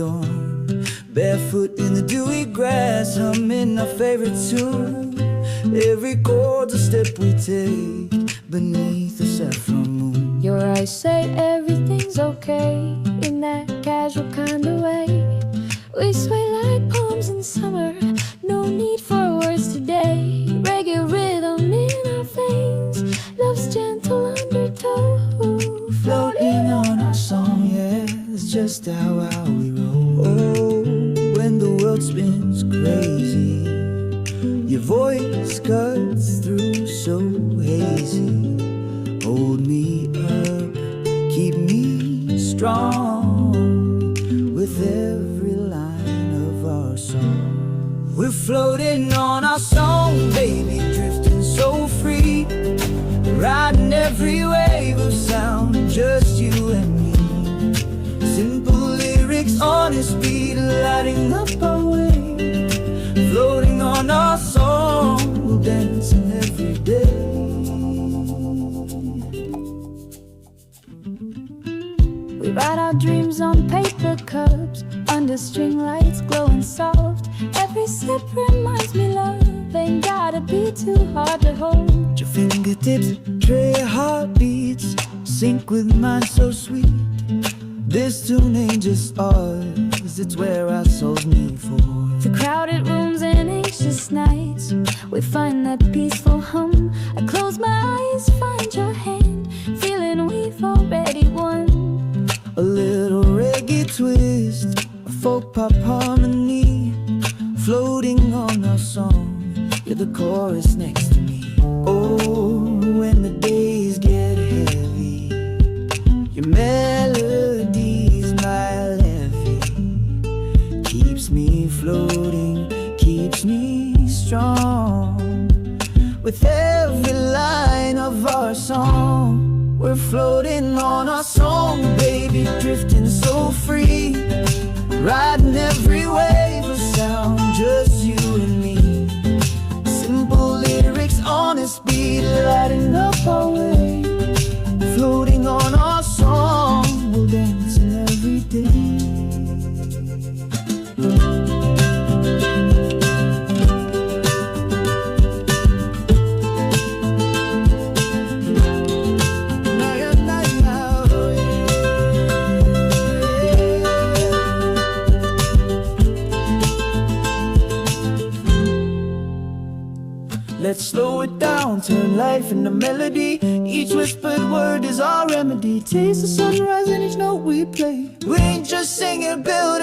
storm, barefoot in the dewy grass, humming our favorite tune. Every chord's a step we take beneath the saffron moon. Your eyes say everything's okay in that casual kind of way. We sway like palms in summer, no need for words today. Reggae rhythm in our veins, love's gentle undertow. Floating on our song, yeah, it's just how we roll. Oh, when the world spins crazy, your voice cuts through so hazy. Hold me up, keep me strong, with every line of our song. We're floating on our song, baby, drifting so free, riding every wave of sound, just you and me. Simple lyrics, honest beat, lighting up our way. Floating on our song, we'll dancing every day. We write our dreams on paper cups, under string lights glowing soft. Every sip reminds me love ain't gotta be too hard to hold. Your fingertips, tray of heartbeats, sync with mine so sweet. This tune ain't just ours, it's where our souls meet for. Through crowded rooms and anxious nights, we find that peaceful hum. I close my eyes, find your hand, feeling we've already won. A little reggae twist, a folk pop harmony, floating on our song. You're the chorus next to me. Oh, when the days get heavy, your melody's my levy. Keeps me floating, keeps me strong. With every line of our song, we're floating on our song, baby, drifting so free, riding every wave of sound, just you and me. Simple lyrics, honest beat, lighting up our way. Floating on our song, we'll dance every day. Let's slow it down, turn life into melody. Each whispered word is our remedy. Taste the sunrise in each note we play. We ain't just singing, building